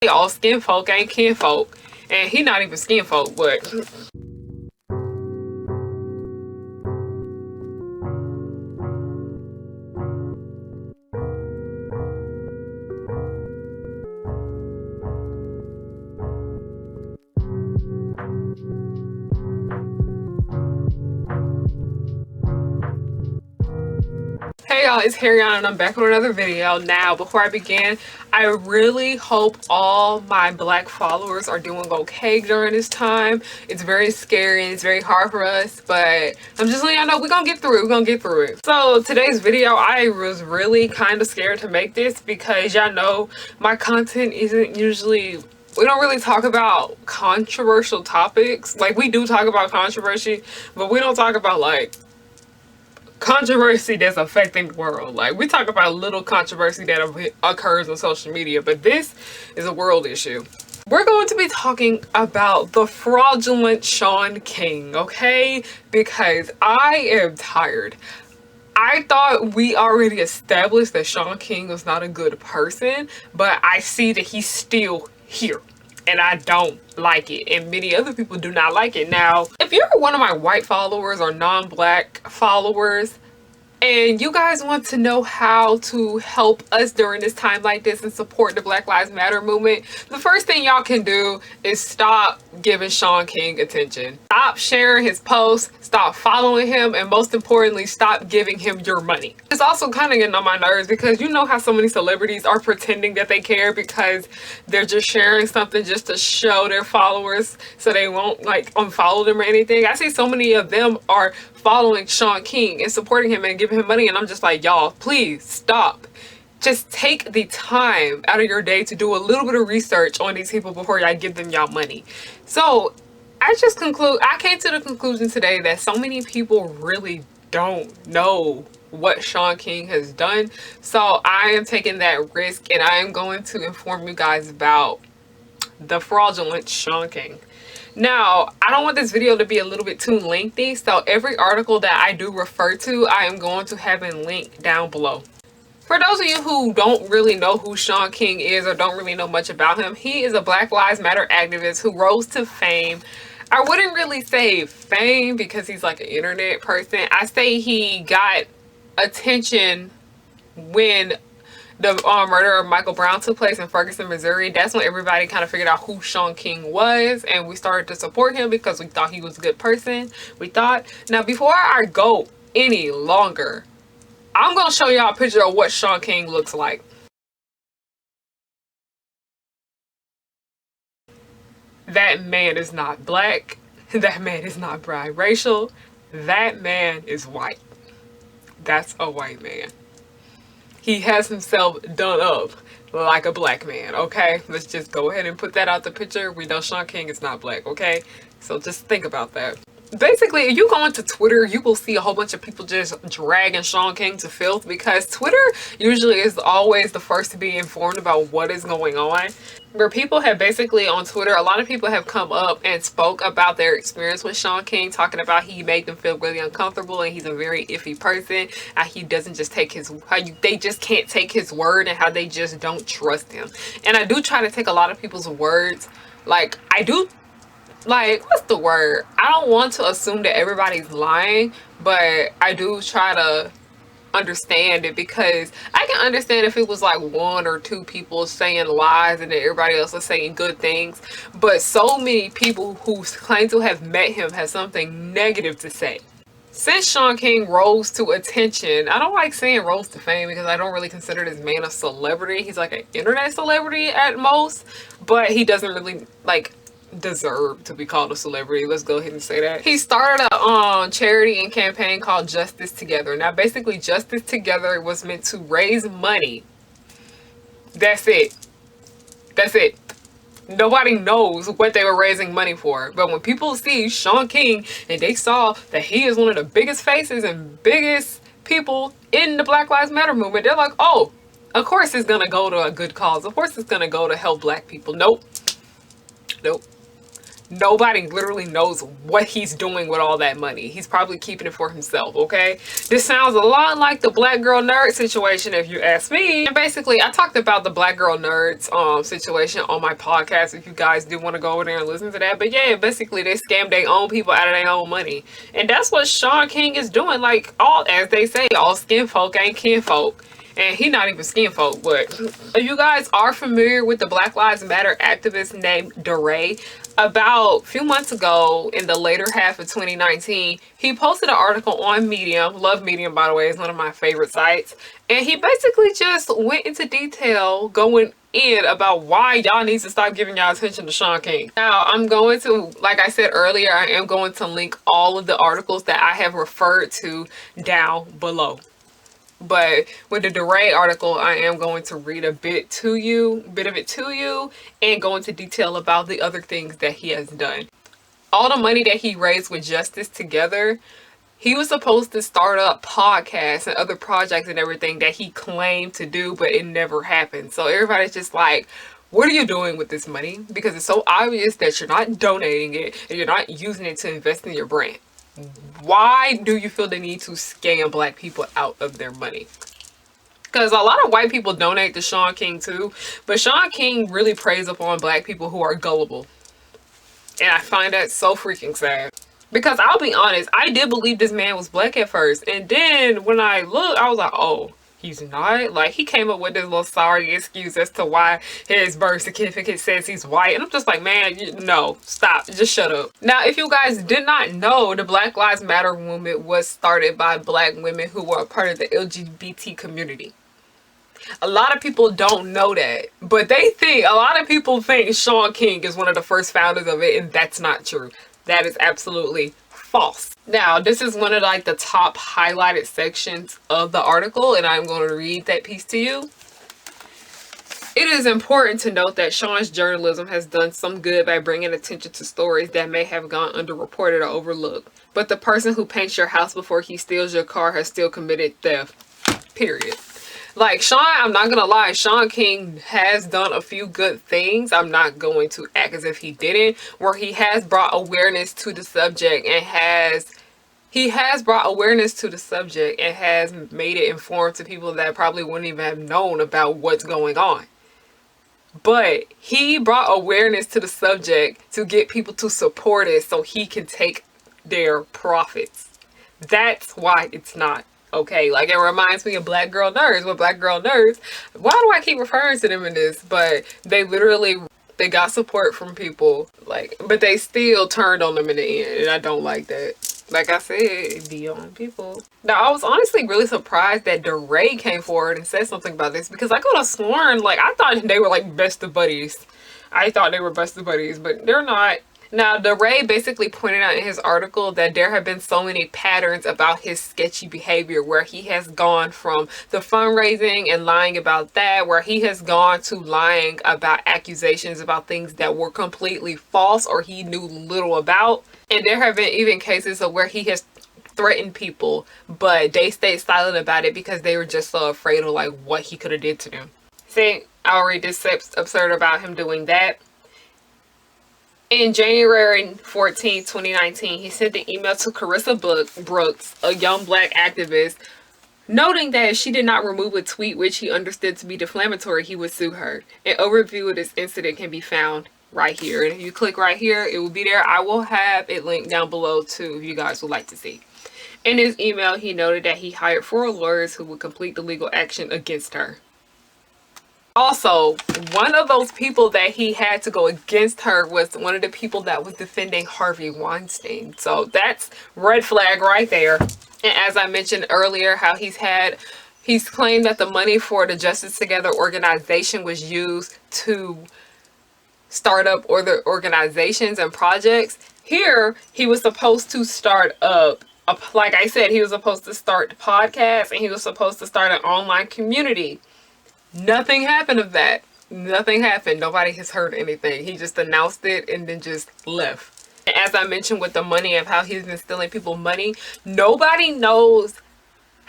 All skin folk ain't kin folk, and he not even skin folk, but hey y'all, it's Harriyanna and I'm back with another video. Now, before I begin, I really hope all my black followers are doing okay during this time. It's very scary and it's very hard for us, but I'm just letting y'all know we're gonna get through it. We're gonna get through it. So today's video, I was really kind of scared to make this because y'all know my content isn't usually, we don't really talk about controversial topics. Like, we do talk about controversy, but we don't talk about like controversy that's affecting the world. Like, we talk about little controversy that occurs on social media, but this is a world issue. We're going to be talking about the fraudulent Shaun King, okay? Because I am tired. I thought we already established that Shaun King was not a good person, but I see that he's still here. And I don't like it, and many other people do not like it. Now, if you're one of my white followers or non-black followers and you guys want to know how to help us during this time like this and support the Black Lives Matter movement, the first thing y'all can do is stop giving Shaun King attention. Stop sharing his posts, stop following him, and most importantly, stop giving him your money. It's also kind of getting on my nerves because you know how so many celebrities are pretending that they care because they're just sharing something just to show their followers so they won't like unfollow them or anything. I see so many of them are following Shaun King and supporting him and giving him money, and I'm just like, y'all, please stop. Just take the time out of your day to do a little bit of research on these people before y'all give them y'all money. So I came to the conclusion today that so many people really don't know what Shaun King has done. So I am taking that risk and I am going to inform you guys about the fraudulent Shaun King. Now, I don't want this video to be a little bit too lengthy, so every article that I do refer to, I am going to have a link down below. For those of you who don't really know who Shaun King is or don't really know much about him, he is a Black Lives Matter activist who rose to fame. I wouldn't really say fame because he's like an internet person. I say he got attention when the murder of Michael Brown took place in Ferguson, Missouri. That's when everybody kind of figured out who Shaun King was, and we started to support him because we thought he was a good person. Now, before I go any longer, I'm going to show y'all a picture of what Shaun King looks like. That man is not black. That man is not biracial. That man is white. That's a white man. He has himself done up like a black man, okay? Let's just go ahead and put that out the picture. We know Shaun King is not black, okay? So just think about that. Basically, if you go into Twitter, you will see a whole bunch of people just dragging Shaun King to filth because Twitter usually is always the first to be informed about what is going on. Where people have basically on Twitter, a lot of people have come up and spoke about their experience with Shaun King, talking about he made them feel really uncomfortable and he's a very iffy person. How he doesn't just take his, they just can't take his word, and how they just don't trust him. And I do try to take a lot of people's words. Like, what's the word? I don't want to assume that everybody's lying, but I do try to understand it, because I can understand if it was like one or two people saying lies and then everybody else is saying good things, but so many people who claim to have met him have something negative to say. Since Shaun King rose to attention, I don't like saying rose to fame because I don't really consider this man a celebrity. He's like an internet celebrity at most, but he doesn't really like deserve to be called a celebrity. Let's go ahead and say that. He started a charity and campaign called Justice Together. Now, basically, Justice Together was meant to raise money. That's it. That's it. Nobody knows what they were raising money for. But when people see Shaun King and they saw that he is one of the biggest faces and biggest people in the Black Lives Matter movement, they're like, oh, of course it's gonna go to a good cause. Of course it's gonna go to help black people. Nope. Nope. Nobody literally knows what he's doing with all that money. He's probably keeping it for himself, okay? This sounds a lot like the Black Girl Nerd situation, if you ask me. And basically, I talked about the Black Girl Nerds situation on my podcast, if you guys do want to go over there and listen to that. But yeah, basically, they scam their own people out of their own money. And that's what Shaun King is doing. Like, all, as they say, all skin folk ain't kin folk. And he not even skin folk, but if you guys are familiar with the Black Lives Matter activist named DeRay, about a few months ago in the later half of 2019, he posted an article on Medium. Love Medium, by the way, is one of my favorite sites. And he basically just went into detail going in about why y'all need to stop giving y'all attention to Shaun King. Now, I'm going to, like I said earlier, I am going to link all of the articles that I have referred to down below. But with the DeRay article, I am going to read a bit of it to you, and go into detail about the other things that he has done. All the money that he raised with Justice Together, he was supposed to start up podcasts and other projects and everything that he claimed to do, but it never happened. So everybody's just like, what are you doing with this money? Because it's so obvious that you're not donating it and you're not using it to invest in your brand. Why do you feel the need to scam Black people out of their money? Because a lot of white people donate to Shaun King too, but Shaun King really preys upon Black people who are gullible. And I find that so freaking sad. Because I'll be honest, I did believe this man was Black at first. And then when I looked, I was like, oh, he's not. Like, he came up with this little sorry excuse as to why his birth certificate says he's white. And I'm just like, man, no, stop. Just shut up. Now, if you guys did not know, the Black Lives Matter movement was started by Black women who were a part of the LGBT community. A lot of people don't know that, but a lot of people think Shaun King is one of the first founders of it, and that's not true. That is absolutely false. Now, this is one of like the top highlighted sections of the article, and I'm going to read that piece to you. It is important to note that Shaun's journalism has done some good by bringing attention to stories that may have gone underreported or overlooked. But the person who paints your house before he steals your car has still committed theft. Period. Like, Shaun, I'm not gonna lie, Shaun King has done a few good things. I'm not going to act as if he didn't, where he has brought awareness to the subject and has made it informed to people that probably wouldn't even have known about what's going on. But he brought awareness to the subject to get people to support it so he can take their profits. That's why it's not okay. Like, it reminds me of Black Girl Nerds. With Black Girl Nerds, why do I keep referring to them in this? But they got support from people, like, but they still turned on them in the end, and I don't like that. Like I said, be on people. Now, I was honestly really surprised that DeRay came forward and said something about this, because I could have sworn, like, I thought they were like best of buddies. I thought they were best of buddies, but they're not. Now, DeRay basically pointed out in his article that there have been so many patterns about his sketchy behavior, where he has gone from the fundraising and lying about that, where he has gone to lying about accusations about things that were completely false or he knew little about. And there have been even cases of where he has threatened people, but they stayed silent about it because they were just so afraid of like what he could have did to them. See, I already did absurd about him doing that. In January 14, 2019, he sent an email to Carissa Brooks, a young Black activist, noting that if she did not remove a tweet which he understood to be defamatory, he would sue her. An overview of this incident can be found right here. And if you click right here, it will be there. I will have it linked down below too if you guys would like to see. In his email, he noted that he hired 4 lawyers who would complete the legal action against her. Also, one of those people that he had to go against her was one of the people that was defending Harvey Weinstein. So that's red flag right there. And as I mentioned earlier, how he's claimed that the money for the Justice Together organization was used to start up other organizations and projects. Here, he was supposed to start up, like I said, he was supposed to start podcasts, and he was supposed to start an online community. Nothing happened of that. Nothing happened. Nobody has heard anything. He just announced it and then just left. And as I mentioned with the money, of how he's been stealing people money, nobody knows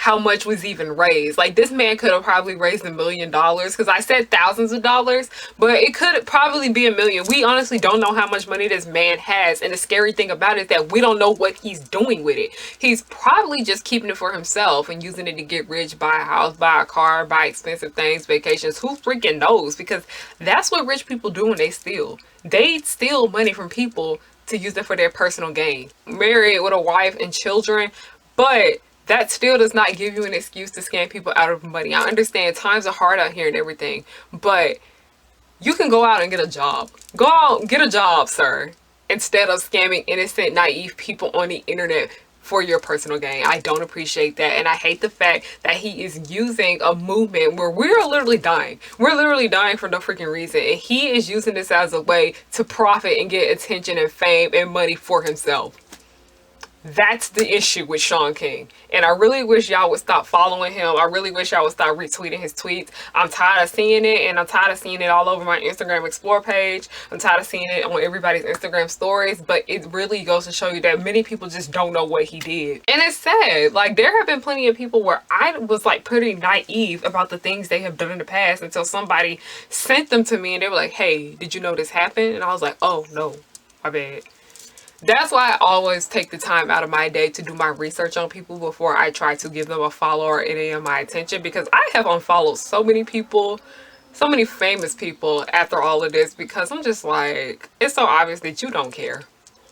how much was even raised. Like, this man could have probably raised $1 million, because I said thousands of dollars, but it could probably be $1 million. We honestly don't know how much money this man has, and the scary thing about it is that we don't know what he's doing with it. He's probably just keeping it for himself and using it to get rich, buy a house, buy a car, buy expensive things, vacations. Who freaking knows? Because that's what rich people do when they steal. They steal money from people to use it for their personal gain. Married with a wife and children, but that still does not give you an excuse to scam people out of money. I understand times are hard out here and everything, but you can go out and get a job. Go out, get a job, sir, instead of scamming innocent, naive people on the internet for your personal gain. I don't appreciate that, and I hate the fact that he is using a movement where we're literally dying. We're literally dying for no freaking reason, and he is using this as a way to profit and get attention and fame and money for himself. That's the issue with Shaun King. And I really wish y'all would stop following him. I really wish y'all would stop retweeting his tweets. I'm tired of seeing it, and I'm tired of seeing it all over my Instagram Explore page. I'm tired of seeing it on everybody's Instagram stories. But it really goes to show you that many people just don't know what he did. And it's sad. Like, there have been plenty of people where I was like pretty naive about the things they have done in the past until somebody sent them to me and they were like, hey, did you know this happened? And I was like, oh no, my bad. That's why I always take the time out of my day to do my research on people before I try to give them a follow or any of my attention, because I have unfollowed so many people, so many famous people after all of this, because I'm just like, it's so obvious that you don't care,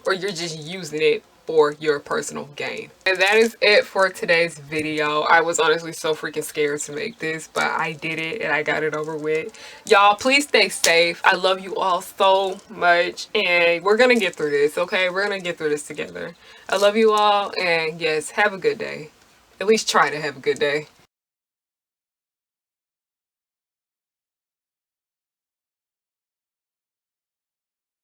or you're just using it for your personal gain. And that is it for today's video. I was honestly so freaking scared to make this, but I did it and I got it over with. Y'all, please stay safe. I love you all so much, and we're gonna get through this, okay? We're gonna get through this together. I love you all, and yes, have a good day. At least try to have a good day.